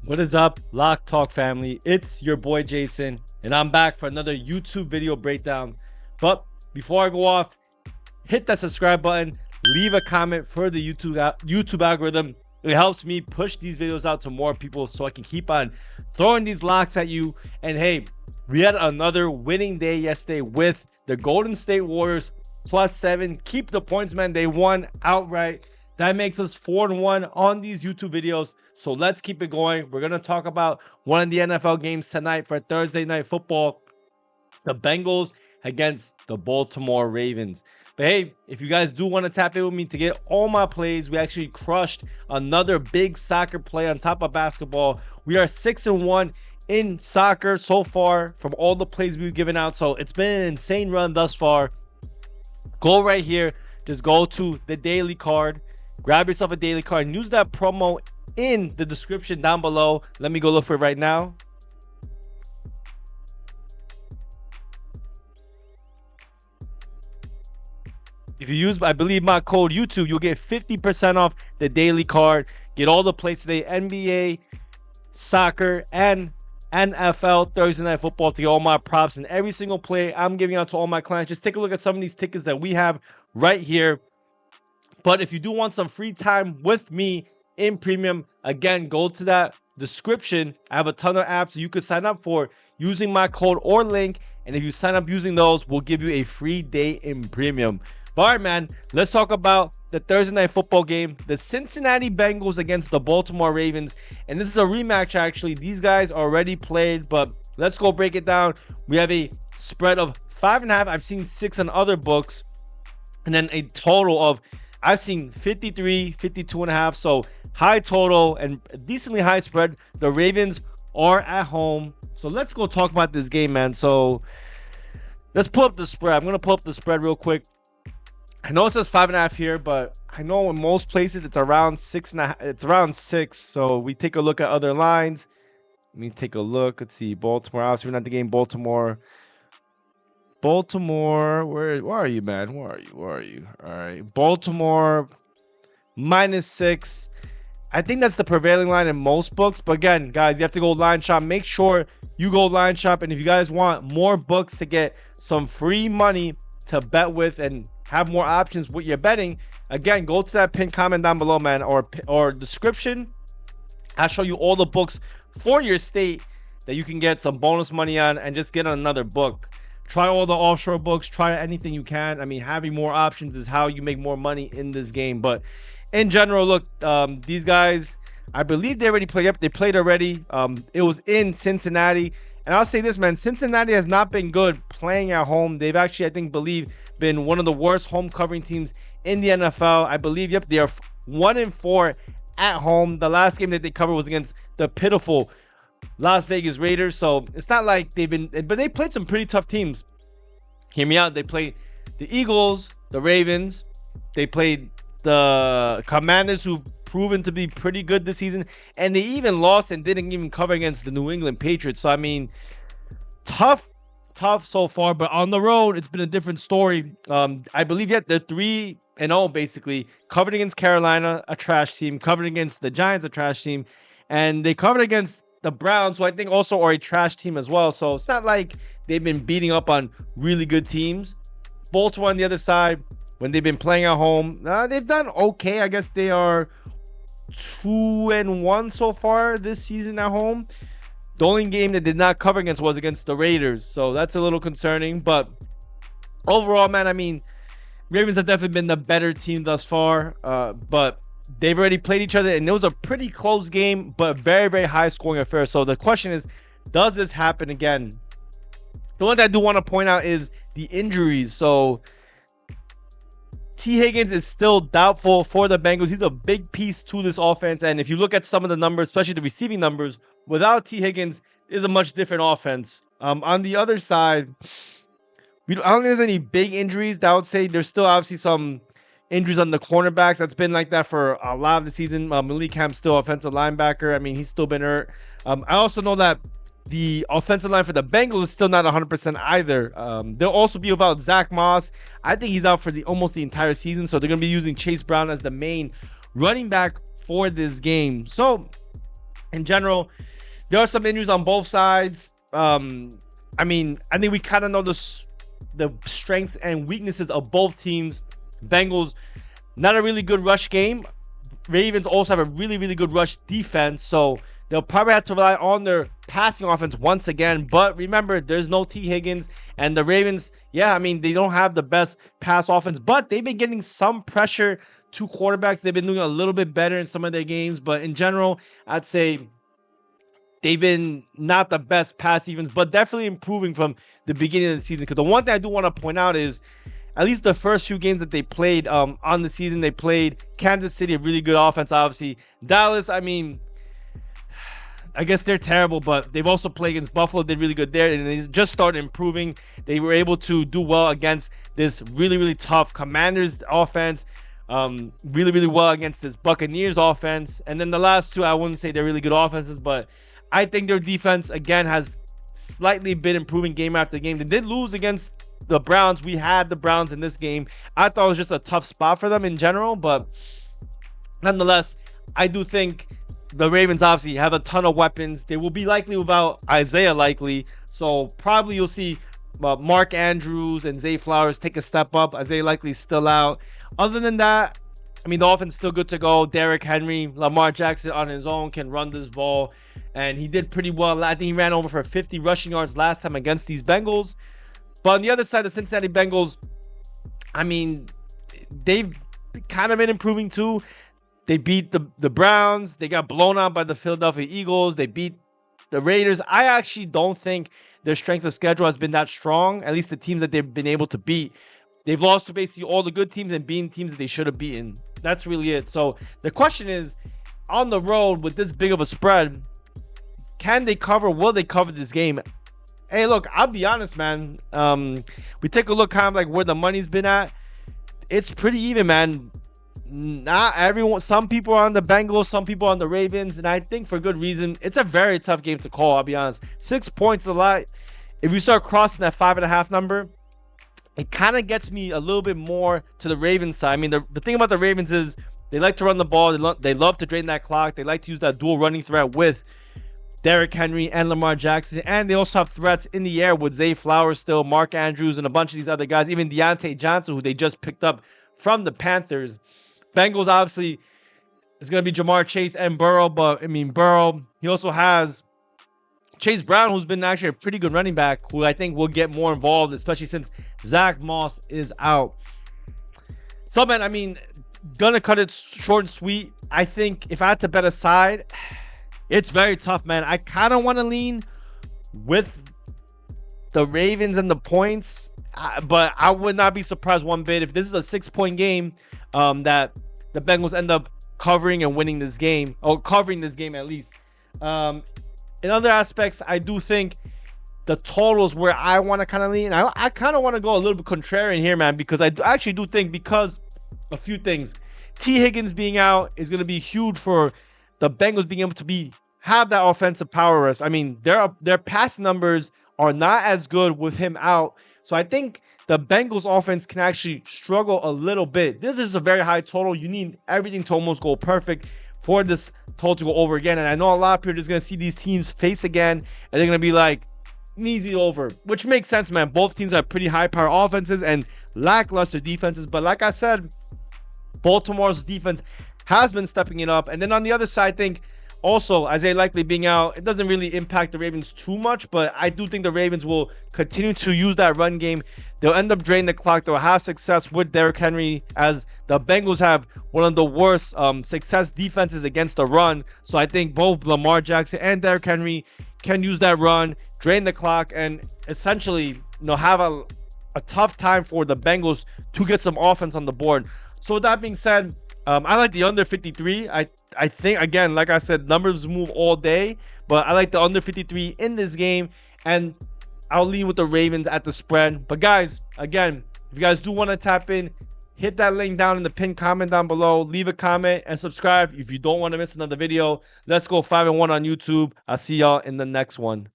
What is up, Lock Talk family? It's your boy Jason, and I'm back for another YouTube video breakdown. But before I go off, hit that subscribe button, leave a comment for the YouTube algorithm. It helps me push these videos out to more people so I can keep on throwing these locks at you. And hey, we had another winning day yesterday with the Golden State Warriors +7. Keep the points, man. They won outright. That makes us 4-1 on these YouTube videos. So let's keep it going. We're going to talk about one of the NFL games tonight for Thursday Night Football. The Bengals against the Baltimore Ravens. But hey, if you guys do want to tap in with me to get all my plays, we actually crushed another big soccer play on top of basketball. We are 6-1 in soccer so far from all the plays we've given out. So it's been an insane run thus far. Go right here. Just go to the daily card. Grab yourself a daily card and use that promo in the description down below. Let me go look for it right now. If you use, I believe, my code YouTube, you'll get 50% off the daily card. Get all the plays today, NBA, soccer, and NFL Thursday Night Football to get all my props and every single play I'm giving out to all my clients. Just take a look at some of these tickets that we have right here. But if you do want some free time with me in premium, again, go to that description. I have a ton of apps you could sign up for using my code or link. And if you sign up using those, we'll give you a free day in premium. But all right, man, let's talk about the Thursday Night Football game. The Cincinnati Bengals against the Baltimore Ravens. And this is a rematch, actually. These guys already played, but let's go break it down. We have a spread of 5.5. I've seen 6 on other books. And then a total of, I've seen 53, 52.5. So high total and decently high spread. The Ravens are at home. So let's go talk about this game, man. So let's pull up the spread. I'm going to pull up the spread real quick. I know it says 5.5 here, but I know in most places it's around 6.5. It's around 6. So we take a look at other lines. Let me take a look. Let's see. Baltimore. Obviously, we're not the game. Baltimore, where are you, man? Where are you? All right, Baltimore -6. I think that's the prevailing line in most books. But again, guys, you have to go line shop. Make sure you go line shop. And if you guys want more books to get some free money to bet with and have more options with your betting, again, go to that pinned comment down below, man, or description. I'll show you all the books for your state that you can get some bonus money on and just get another book. Try all the offshore books. Try anything you can. I mean, having more options is how you make more money in this game. But in general, look, these guys, I believe they already played. Yep, they played already. It was in Cincinnati. And I'll say this, man, Cincinnati has not been good playing at home. They've actually, I think, been one of the worst home covering teams in the NFL. I believe, yep, they are 1-4 at home. The last game that they covered was against the pitiful Las Vegas Raiders. So it's not like they've been, but they played some pretty tough teams. Hear me out. They played the Eagles, the Ravens. They played the Commanders, who've proven to be pretty good this season. And they even lost and didn't even cover against the New England Patriots. So, I mean, tough so far. But on the road, it's been a different story. I believe yet they're 3-0, basically. Covered against Carolina, a trash team. Covered against the Giants, a trash team. And they covered against the Browns, who I think also are a trash team as well. So it's not like they've been beating up on really good teams. Baltimore on the other side, when they've been playing at home, they've done okay. I guess they are 2-1 so far this season at home. The only game they did not cover against was against the Raiders. So that's a little concerning. But overall, man, I mean, Ravens have definitely been the better team thus far. But they've already played each other, and it was a pretty close game, but very, very high scoring affair. So the question is, does this happen again? The one that I do want to point out is the injuries. So T. Higgins is still doubtful for the Bengals. He's a big piece to this offense. And if you look at some of the numbers, especially the receiving numbers, without T. Higgins, is a much different offense. On the other side, I don't think there's any big injuries that I would say. There's still obviously some injuries on the cornerbacks. That's been like that for a lot of the season. Malik Ham's still offensive linebacker. I mean, he's still been hurt. I also know that the offensive line for the Bengals is still not 100% either. They'll also be without Zach Moss. I think he's out for almost the entire season. So they're going to be using Chase Brown as the main running back for this game. So in general, there are some injuries on both sides. I mean, I think we kind of know the strength and weaknesses of both teams. Bengals, not a really good rush game. Ravens also have a really, really good rush defense. So they'll probably have to rely on their passing offense once again. But remember, there's no T. Higgins. And the Ravens, yeah, I mean, they don't have the best pass offense. But they've been getting some pressure to quarterbacks. They've been doing a little bit better in some of their games. But in general, I'd say they've been not the best pass defense, but definitely improving from the beginning of the season. Because the one thing I do want to point out is, at least the first few games that they played on the season, they played Kansas City, a really good offense, obviously. Dallas, I mean, I guess they're terrible, but they've also played against Buffalo, did really good there, and they just started improving. They were able to do well against this really, really tough Commanders offense, really, really well against this Buccaneers offense. And then the last two, I wouldn't say they're really good offenses, but I think their defense, again, has slightly been improving game after game. They did lose against the Browns. We had the Browns in this game. I thought it was just a tough spot for them in general, but nonetheless, I do think the Ravens obviously have a ton of weapons. They will be likely without Isaiah likely, so probably you'll see Mark Andrews and Zay Flowers take a step up. Isaiah likely still out. Other than that, I mean, the offense is still good to go. Derrick Henry, Lamar Jackson on his own can run this ball, and he did pretty well. I think he ran over for 50 rushing yards last time against these Bengals. But on the other side, the Cincinnati Bengals, I mean, they've kind of been improving too. They beat the Browns. They got blown out by the Philadelphia Eagles. They beat the Raiders. I actually don't think their strength of schedule has been that strong, at least the teams that they've been able to beat. They've lost to basically all the good teams and beating teams that they should have beaten. That's really it. So the question is, on the road with this big of a spread, can they cover? Will they cover this game? Hey, look, I'll be honest, man. We take a look kind of like where the money's been at. It's pretty even, man. Not everyone. Some people are on the Bengals, some people are on the Ravens, and I think for good reason. It's a very tough game to call, I'll be honest. 6 points is a lot. If you start crossing that 5.5 number, it kind of gets me a little bit more to the Ravens side. I mean, the thing about the Ravens is they like to run the ball. They love to drain that clock. They like to use that dual running threat with Derrick Henry and Lamar Jackson. And they also have threats in the air with Zay Flowers still, Mark Andrews, and a bunch of these other guys. Even Deontay Johnson, who they just picked up from the Panthers. Bengals, obviously, is going to be Jamar Chase and Burrow. But, I mean, Burrow, he also has Chase Brown, who's been actually a pretty good running back, who I think will get more involved, especially since Zach Moss is out. So, man, I mean, gonna cut it short and sweet. I think if I had to bet a side, it's very tough, man. I kind of want to lean with the Ravens and the points, but I would not be surprised one bit if this is a 6-point game that the Bengals end up covering and winning this game, or covering this game at least. In other aspects, I do think the totals where I want to kind of lean. I kind of want to go a little bit contrarian here, man, because I actually do think, because a few things. T. Higgins being out is going to be huge for the Bengals being able to have that offensive power rush. I mean, their pass numbers are not as good with him out. So I think the Bengals offense can actually struggle a little bit. This is a very high total. You need everything to almost go perfect for this total to go over again. And I know a lot of people are just going to see these teams face again, and they're going to be like, easy over, which makes sense, man. Both teams have pretty high power offenses and lackluster defenses. But like I said, Baltimore's defense has been stepping it up. And then on the other side, I think also Isaiah likely being out, it doesn't really impact the Ravens too much, but I do think the Ravens will continue to use that run game. They'll end up draining the clock. They'll have success with Derrick Henry, as the Bengals have one of the worst success defenses against the run. So I think both Lamar Jackson and Derrick Henry can use that run, drain the clock, and essentially, have a tough time for the Bengals to get some offense on the board. So with that being said, I like the under 53. I think, again, like I said, numbers move all day, but I like the under 53 in this game, and I'll lean with the Ravens at the spread. But guys, again, if you guys do want to tap in, hit that link down in the pinned comment down below. Leave a comment and subscribe if you don't want to miss another video. Let's go 5-1 on YouTube. I'll see y'all in the next one.